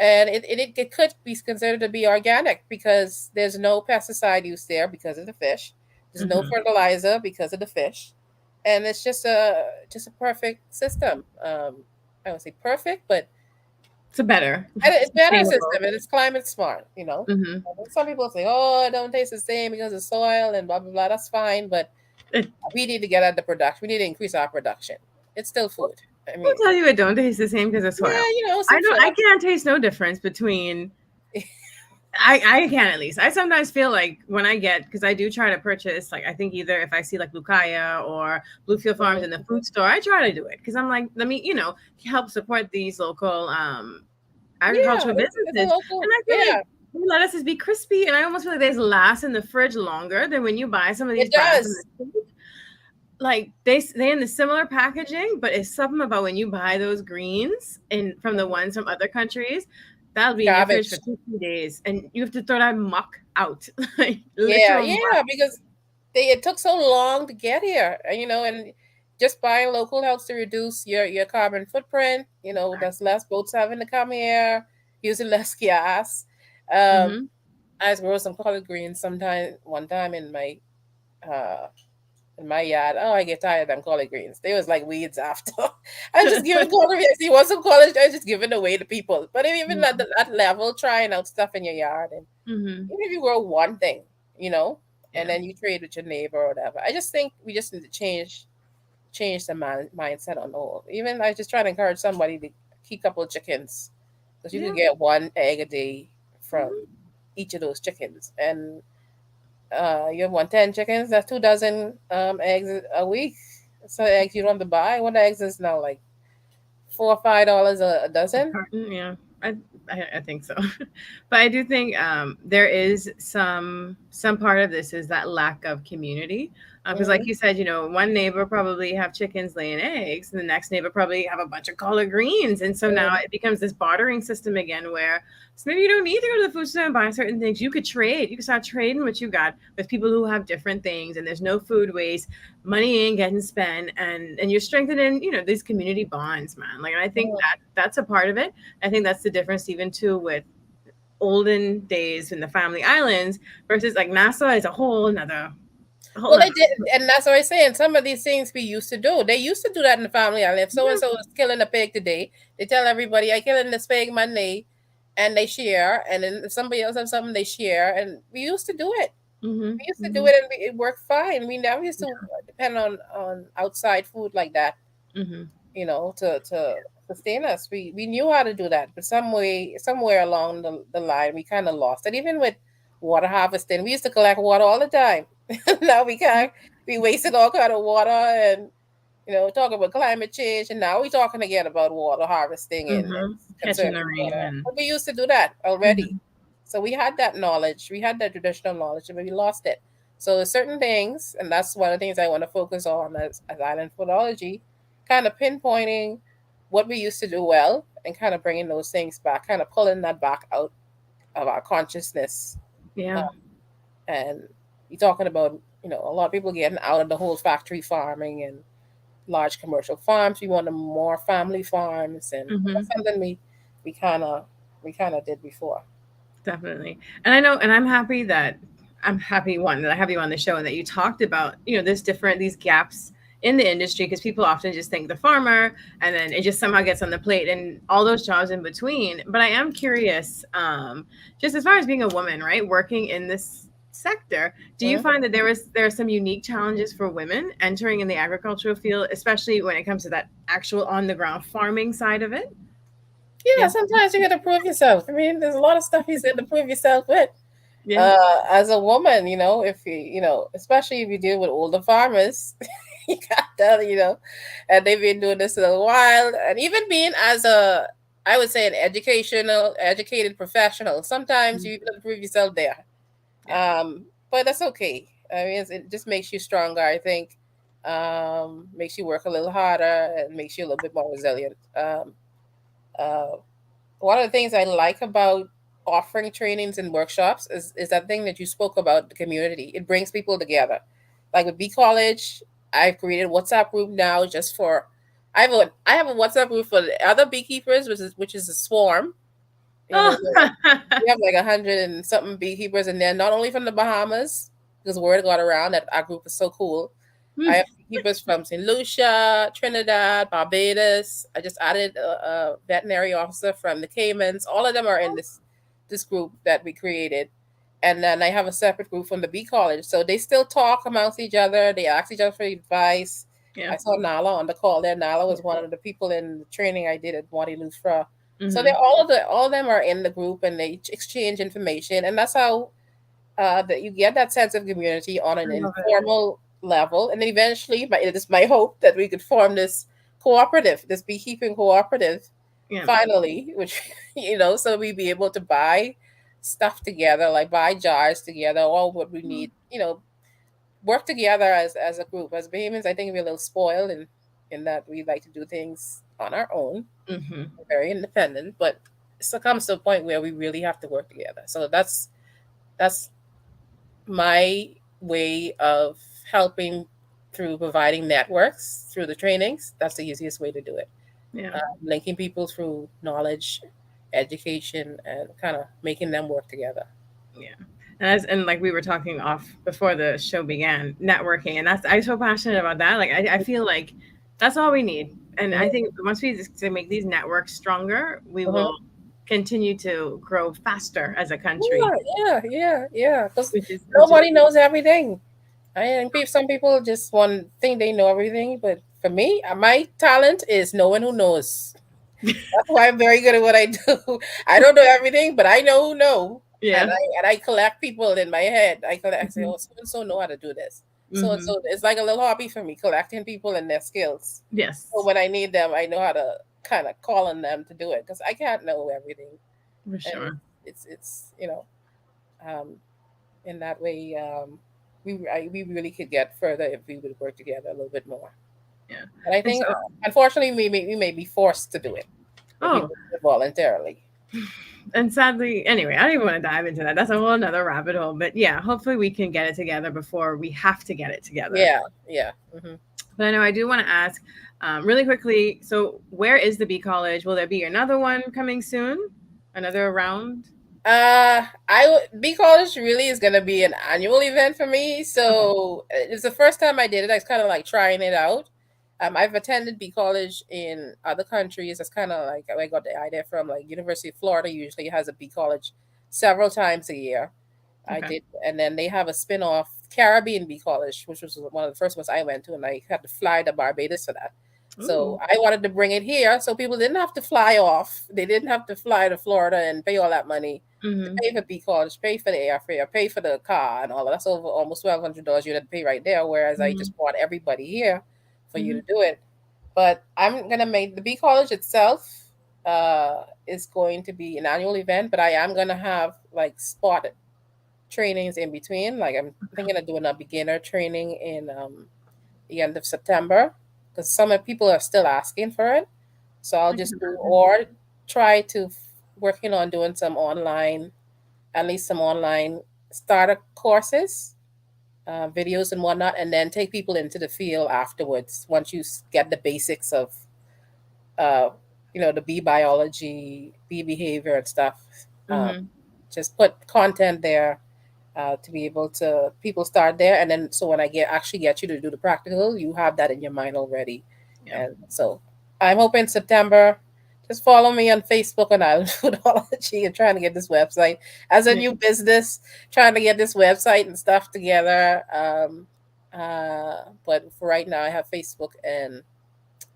and it could be considered to be organic because there's no pesticide use there because of the fish. There's no Hmm. fertilizer because of the fish, and it's just a perfect system. I would say perfect, but It's a better it's better sustainable. system and it's climate smart. You know, Hmm. some people say, "Oh, it don't taste the same because of soil and blah blah blah." That's fine, but It, we need to get at the production. We need to increase our production. It's still food. I I'll mean, tell you, it don't taste the same because of yeah, soil. some I don't. I fluff. can't taste no difference between. I can at least. I sometimes feel like when I get, because I do try to purchase, like I think either if I see like Lucaya or Bluefield Farms in the food store, I try to do it because I'm like, let me, help support these local Yeah, agricultural it's a businesses. And local. I feel Yeah, like the lettuces be crispy, and I almost feel like they last in the fridge longer than when you buy some of these it brands from does. the street. Like they in the similar packaging, but it's something about when you buy those greens and from the ones from other countries, that'll be in your fridge for Garbage. 2 3 days, and you have to throw that muck out, like Yeah, literal muck. yeah, because it took so long to get here, and just buying local helps to reduce your carbon footprint. That's less boats having to come here, using less gas. Um, Mm-hmm. I grow some collard greens sometime one time uh in my yard. Oh, I get tired of them collard greens. They was like weeds after. I was just giving collard greens. You want some collard? I was just giving away to people. But even at that level, trying out stuff in your yard, and Mm-hmm. even if you grow one thing, you know, and Yeah. then you trade with your neighbor or whatever. I just think we just need to change the mindset on the whole. Even I just try to encourage somebody to keep a couple of chickens because you could Yeah. get one egg a day from Mm-hmm. each of those chickens, and you have 110 chickens. That's 2 dozen eggs a week. So eggs you don't have to buy. What eggs is now like $4 or $5 a dozen? Carton, yeah, I think so, but I do think there is some part of this is that lack of community, because like Hmm. you said, one neighbor probably have chickens laying eggs, and the next neighbor probably have a bunch of collard greens, and so now Hmm. it becomes this bartering system again where so maybe you don't need to go to the food store and buy certain things. You could trade. You could start trading what you got with people who have different things, and there's no food waste, money ain't getting spent, and you're strengthening these community bonds, man. Like, and I think that's a part of it. I think that's the difference even too with olden days in the family islands versus like Nassau is a whole Well, they nother. did, and that's what I'm saying. Some of these things we used to do. They used to do that in the family. And if so and Yeah. so is killing a pig today, they tell everybody, "I killing this pig Monday," and they share. And then if somebody else has something, they share. And we used to do it. Mm-hmm. We used to do Mm-hmm. it, and it worked fine. We never used to depend on outside food like that, Mm-hmm. to sustain us. We knew how to do that, but somewhere along the line, we kind of lost it. Even with water harvesting, we used to collect water all the time. Now we can't. We wasted all kind of water, and talking about climate change, and now we're talking again about water harvesting and Mm-hmm. Catching the conserving rain water. and But we used to do that already. mm-hmm. So we had that knowledge, we had that traditional knowledge, but we lost it. So there's certain things, and that's one of the things I want to focus on as island foodology, kind of pinpointing what we used to do well and kind of bringing those things back, kind of pulling that back out of our consciousness. Yeah. Uh, and you're talking about, a lot of people getting out of the whole factory farming and large commercial farms. We want more family farms, and Mm-hmm. that's something we kind of we kind of did before. Definitely. And I know, and I'm happy one that I have you on the show and that you talked about, this different these gaps in the industry because people often just think the farmer and then it just somehow gets on the plate and all those jobs in between. But I am curious, just as far as being a woman, right, working in this sector, do you Mhm. find that there are some unique challenges for women entering in the agricultural field, especially when it comes to that actual on the ground farming side of it? Yeah, Yeah. sometimes you got to prove yourself. I mean, there's a lot of stuff you said to prove yourself with. Yeah. As a woman, if especially if you deal with older farmers, you got that, and they've been doing this a while, and even being I would say, an educated professional, sometimes you got to prove yourself there. Yeah. But that's okay. I mean, it just makes you stronger, I think. Makes you work a little harder and makes you a little bit more resilient. Uh, One of the things I like about offering trainings and workshops is that thing that you spoke about, the community. It brings people together. Like with Bee College, I've created a WhatsApp group now just for I have a WhatsApp group for the other beekeepers, which is a swarm. You know, Oh. we have like 100 and something beekeepers in there, not only from the Bahamas, because word got around that our group is so cool. I have beekeepers from St. Lucia, Trinidad, Barbados. I just added a veterinary officer from the Caymans. All of them are in this group that we created. And then I have a separate group from the bee college. So they still talk amongst each other. They ask each other for advice. Yeah. I saw Nala on the call there. Nala was one of the people in the training I did at Wadi Lustra. So they Mhm. all of them are in the group and they exchange information, and that's how that you get that sense of community on an I love it. informal level, and then eventually, it is my hope that we could form this cooperative, this beekeeping cooperative, Yeah. finally, which so we'd be able to buy stuff together, like buy jars together, all what we need, work together as a group. As Bahamians, I think we're a little spoiled in that we like to do things on our own, Mhm. very independent, but it comes to a point where we really have to work together. So that's my way of helping through providing networks through the trainings. That's the easiest way to do it. Yeah. Linking people through knowledge, education, and kind of making them work together. Yeah. And like we were talking off before the show began, networking, and that's I'm so passionate about that. Like I feel like that's all we need, and I think once we just to make these networks stronger, we Uh-huh. will continue to grow faster as a country, Yeah. Because which is nobody knows everything. I think some people just want think they know everything, but for me, my talent is knowing who knows. That's why I'm very good at what I do. I don't know everything, but I know who know, and yeah. I collect people in my head. I say, Hmm. oh, so and so know how to do this. So and Hmm. so, it's like a little hobby for me, collecting people and their skills. So Yes, when I need them, I know how to kind of call on them to do it because I can't know everything, for and sure. it's um, in that way, we really could get further if we would work together a little bit more. Yeah. And I And think, so, unfortunately, we may be forced to do it if we oh, don't do it voluntarily. and sadly, anyway, I don't even want to dive into that. That's a whole another rabbit hole. But yeah, hopefully we can get it together before we have to get it together. Yeah. But I know I do want to ask really quickly. So, where is the Bee College? Will there be another one coming soon? Another round? Bee College really is gonna be an annual event for me. Okay. So it's the first time I did it. I was kind of like trying it out. I've attended Bee College in other countries. That's kind of like I got the idea from, like, University of Florida usually has a Bee College several times a year. I Okay. did, and then they have a spin-off Caribbean Bee College, which was one of the first ones I went to, and I had to fly to Barbados for that. So Ooh. I wanted to bring it here, so people didn't have to fly off. They didn't have to fly to Florida and pay all that money to Mm-hmm. pay for Bee College, pay for the airfare, pay for the car, and all of that. That's over almost $1,200 you had to pay right there. Whereas I Mm-hmm. just brought everybody here for you Mm-hmm. to do it. But I'm gonna make the Bee College itself is going to be an annual event, but I am gonna have like spot trainings in between. Like, I'm thinking of doing a beginner training in the end of September because some people are still asking for it. So I'll I can just do, imagine. or try to working on doing some online, at least some online starter courses, videos and whatnot, and then take people into the field afterwards once you get the basics of uh, the bee biology, bee behavior and stuff. Um, Mm-hmm. just put content there to be able to people start there, and then so when I get you to do the practical, you have that in your mind already. Yeah. And so I'm hoping September. Just follow me on Facebook and I'll Foodology and trying to get this website as a Yeah. new business, trying to get this website and stuff together. But for right now, I have Facebook and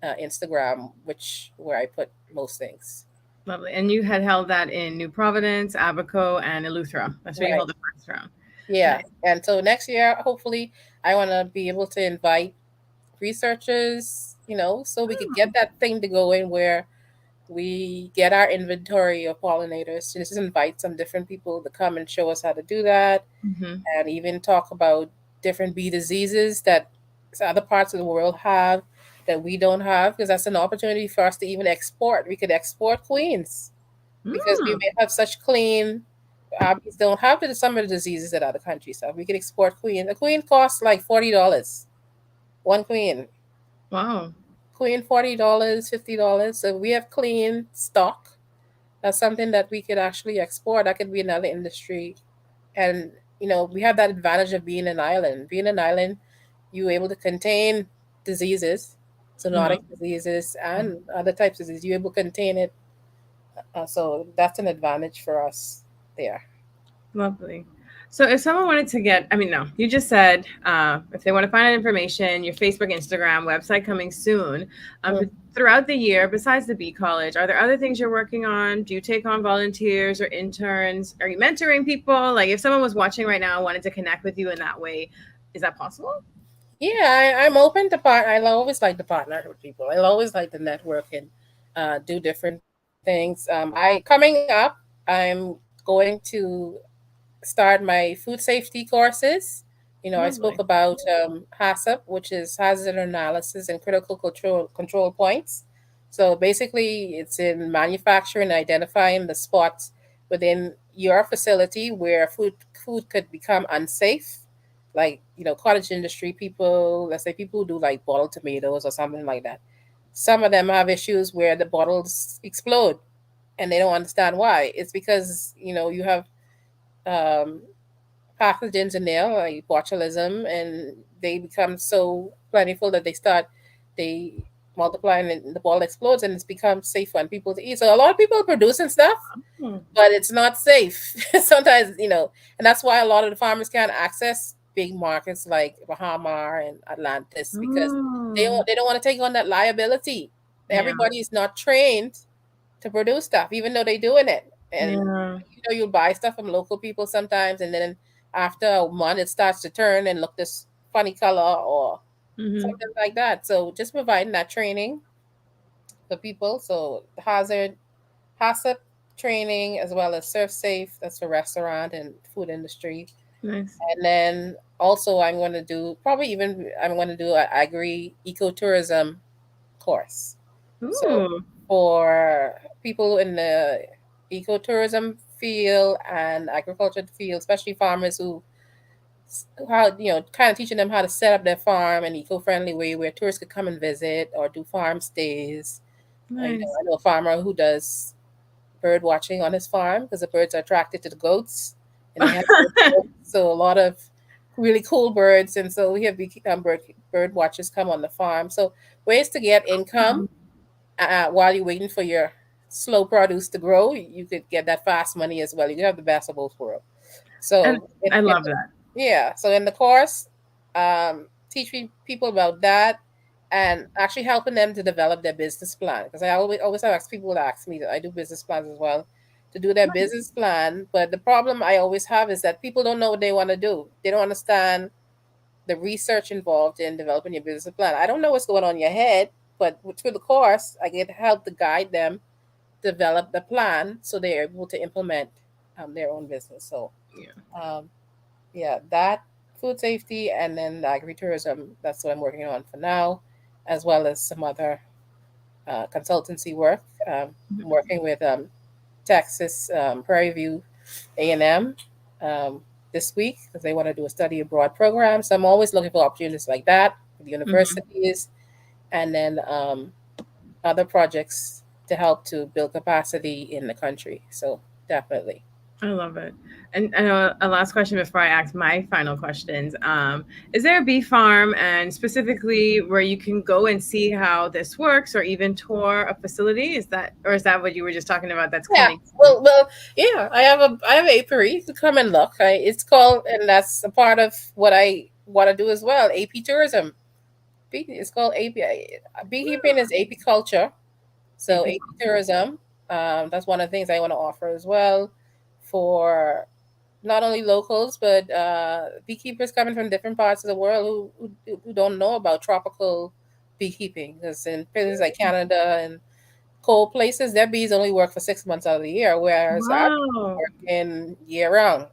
Instagram, which where I put most things. Lovely. And you had held that in New Providence, Abaco, and Eleuthera. That's where you Right. held the first round. Yeah. Nice. And so next year, hopefully, I want to be able to invite researchers, so we could get that thing to go in where we get our inventory of pollinators. Just invite some different people to come and show us how to do that, Mm-hmm. and even talk about different bee diseases that other parts of the world have that we don't have, because that's an opportunity for us to even export. We could export queens because we Mm. may have such clean bees don't have some of the diseases that other countries have. We could export queen. A queen costs like $40. One queen. Wow. Queen $40, $50. So we have clean stock. That's something that we could actually explore. That could be another industry. And we have that advantage of being an island. Being an island, you're able to contain diseases, zoonotic Mhm. diseases, and other types of diseases. You're able to contain it. So that's an advantage for us there. Lovely. So if someone wanted to get, I mean, no, you just said if they want to find out information, your Facebook, Instagram, website coming soon. But throughout the year, besides the Bee College, are there other things you're working on? Do you take on volunteers or interns? Are you mentoring people? Like if someone was watching right now and wanted to connect with you in that way, is that possible? Yeah, I'm open to part. I always like to partner with people. I always like to network and do different things. I coming up. I'm going to start my food safety courses. I spoke Lovely. about HACCP, which is hazard analysis and critical control points. So basically, it's in manufacturing, identifying the spots within your facility where food could become unsafe, like cottage industry people. Let's say people who do like bottled tomatoes or something like that. Some of them have issues where the bottles explode and they don't understand why. It's because you have um, pathogens in there like botulism, and they become so plentiful that they multiply and the ball explodes and it's become safe for people to eat. So a lot of people are producing stuff, Hmm. but it's not safe. Sometimes, and that's why a lot of the farmers can't access big markets like Bahama and Atlantis, because Oh, they don't want to take on that liability. yeah, Everybody is not trained to produce stuff, even though they're doing it. And yeah. you'll buy stuff from local people sometimes, and then after a month, it starts to turn and look this funny color or Hmm. something like that. So just providing that training for people. So HACCP training as well as Surf Safe. That's for restaurant and food industry. Nice. And then also I'm going to do an agri ecotourism course. So Ooh, for people in the ecotourism field and agriculture field, especially farmers who how kind of teaching them how to set up their farm in an eco-friendly way where tourists could come and visit or do farm stays. nice. I know a farmer who does bird watching on his farm because the birds are attracted to the goats, and they have so a lot of really cool birds, and so we have bird watchers come on the farm. So ways to get income while you're waiting for your slow produce to grow. You could get that fast money as well. You can have the best of both worlds. And So I love that. yeah, so in the course, teaching people about that and actually helping them to develop their business plan. Because I always have asked people to ask me that I do business plans as well, to do their business plan. But the problem I always have is that people don't know what they want to do. They don't understand the research involved in developing your business plan. I don't know what's going on in your head, but through the course, I get help to guide them develop the plan so they're able to implement their own business. So Yeah. um, yeah, that food safety and then the agritourism. That's what I'm working on for now, as well as some other consultancy work. I'm working with Texas Prairie View A&M um, this week because they want to do a study abroad program. So I'm always looking for opportunities like that with Hmm. universities, and then other projects to help to build capacity in the country. So definitely. I love it. And I know a last question before I ask my final questions. Is there a bee farm and specifically where you can go and see how this works or even tour a facility? Is that, or is that what you were just talking about that's Yeah. coming soon? Yeah. I have apiary. You can come and look. It's called, and that's a part of what I want to do as well. AP tourism. It's called AP. Beekeeping is apiculture. So AP. AP tourism. That's one of the things I want to offer as well for not only locals but beekeepers coming from different parts of the world who don't know about tropical beekeeping. Because in places like Canada and cold places, their bees only work for 6 months out of the year, whereas our bees Wow. work in year round,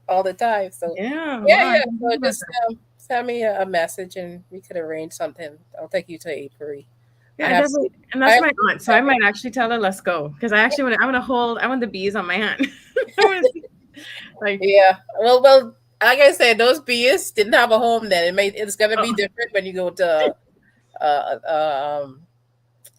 all the time. So Yeah. yeah, Wow. I yeah. didn't think So about just that. send me a message and we could arrange something. I'll take you to Apiary. I Yeah, I have, definitely. And I that's have, my aunt. So I might actually tell her, let's go. Because I actually want to, I want to hold, I want the bees on my hand. I want to see, like, yeah. Well, like I said, those bees didn't have a home then. It's gonna be oh, different when you go to uh, um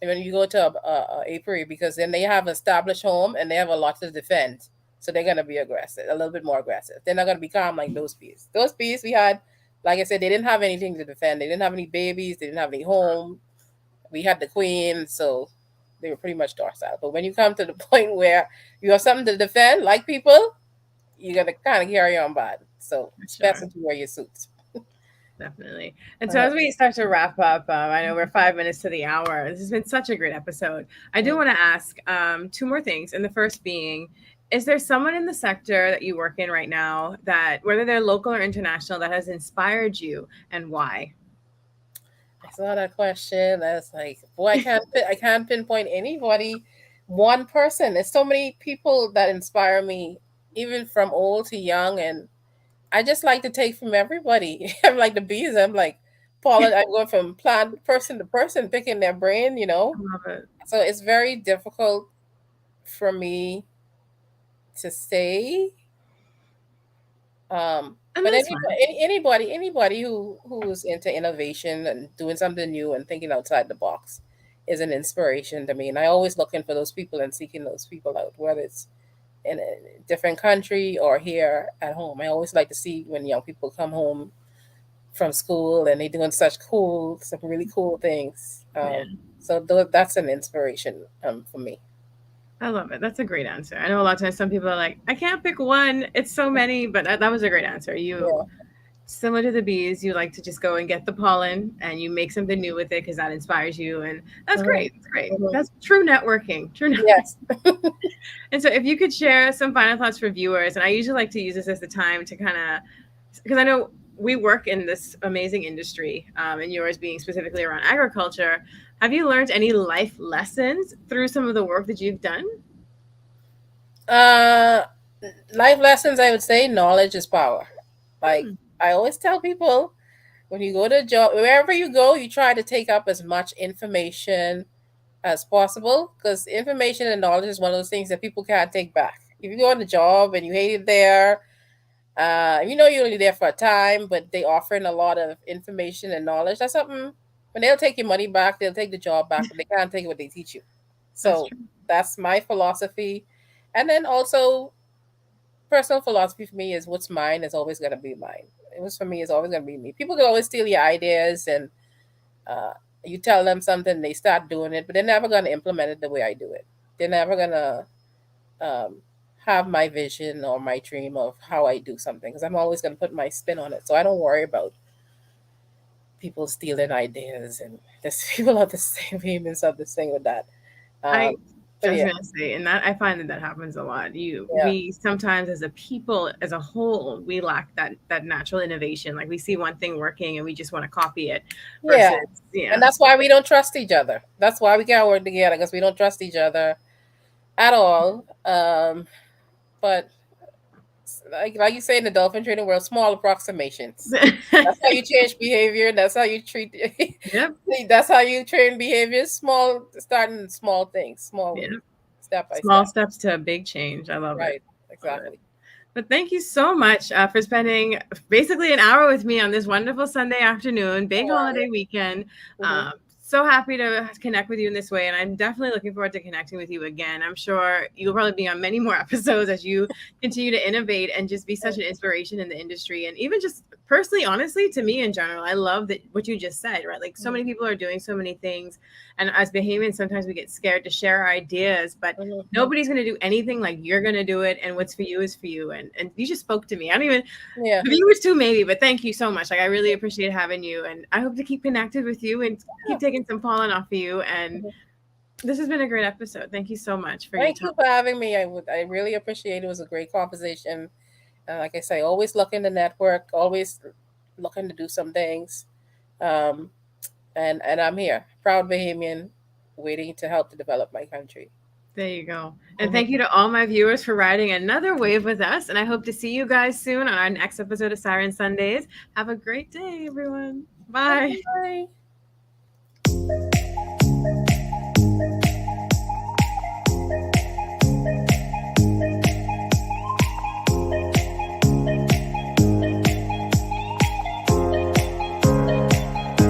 when you go to a apiary, because then they have established home and they have a lot to defend. So they're gonna be aggressive, a little bit more aggressive. They're not gonna be calm like those bees. Those bees we had, like I said, they didn't have anything to defend. They didn't have any babies. They didn't have any home. We had the queen, so they were pretty much docile. But when you come to the point where you have something to defend, like people, you gotta kind of carry on bad. So For it's best sure. to wear your suits. Definitely. And so Uh-huh. as we start to wrap up, I know we're 5 minutes to the hour. This has been such a great episode. I do Mhm. want to ask two more things. And the first being, is there someone in the sector that you work in right now that, whether they're local or international, that has inspired you and why? I saw that question. I was like, boy, I can't pinpoint anybody, one person. There's so many people that inspire me, even from old to young, and I just like to take from everybody. I'm like the bees. I'm like pollen. I go from plant person to person, picking their brain. I love it. So it's very difficult for me to say. And But that's fine. anybody who's into innovation and doing something new and thinking outside the box is an inspiration to me. And I always looking for those people and seeking those people out, whether it's in a different country or here at home. I always like to see when young people come home from school and they're doing some really cool things. Yeah. So that's an inspiration for me. I love it. That's a great answer. I know a lot of times some people are like, I can't pick one. It's so many, but that was a great answer. You, Yeah. similar to the bees, you like to just go and get the pollen and you make something new with it because that inspires you. And that's Mhm. great. That's great. Mhm. That's true networking. True networking. Yes. And so, if you could share some final thoughts for viewers, and I usually like to use this as the time to kind of, because I know we work in this amazing industry, and yours being specifically around agriculture. Have you learned any life lessons through some of the work that you've done? Uh, Life lessons, I would say knowledge is power. Like Hmm, I always tell people, when you go to a job, wherever you go, you try to take up as much information as possible, because information and knowledge is one of those things that people can't take back. If you go on a job and you hate it there, you're only there for a time, but they offering a lot of information and knowledge. That's something, when they'll take your money back, they'll take the job back, but they can't take what they teach you. that's So true. that's my philosophy. And then also, personal philosophy for me is what's mine is always going to be mine. It was for me is always going to be me. People can always steal your ideas, and uh, you tell them something, they start doing it, but they're never going to implement it the way I do it. They're never going to um, have my vision or my dream of how I do something, because I'm always going to put my spin on it. So I don't worry about people stealing ideas, and there's people are the same humans are the same with that. I Um, but just yeah, gonna say, and that I find that that happens a lot. yeah, We sometimes, as a people, as a whole, we lack that natural innovation. Like we see one thing working and we just want to copy it, yeah. versus And yeah. that's why we don't trust each other. That's why we can't work together, because we don't trust each other at all. But like you say in the dolphin trading world, small approximations. That's how you change behavior. That's how you treat. Yep. That's how you train behavior. Starting small things, Yeah. step by Small step. steps to a big change. I love it. Right. Love it. Exactly. But thank you so much for spending basically an hour with me on this wonderful Sunday afternoon, big holiday weekend. Hmm. Um, so happy to connect with you in this way. And I'm definitely looking forward to connecting with you again. I'm sure you'll probably be on many more episodes as you continue to innovate and just be such an inspiration in the industry. And even just personally, honestly, to me in general, I love that what you just said, right? Like so many people are doing so many things. And as Bahamians, sometimes we get scared to share our ideas, but Hmm. nobody's going to do anything like you're going to do it, and what's for you is for you. And you just spoke to me. I don't even, Yeah. the viewers too maybe, but thank you so much. Like I really appreciate having you, and I hope to keep connected with you and Yeah. keep taking some pollen off of you. And Mhm. this has been a great episode. Thank you so much for your Thank time. you for having me. I really appreciate it. It was a great conversation. Like I say, always looking to network, always looking to do some things. Um, and I'm here, proud Bahamian, waiting to help to develop my country. There you go. And Hmm. thank you to all my viewers for riding another wave with us, and I hope to see you guys soon on our next episode of Siren Sundays. Have a great day, everyone. Bye. Bye.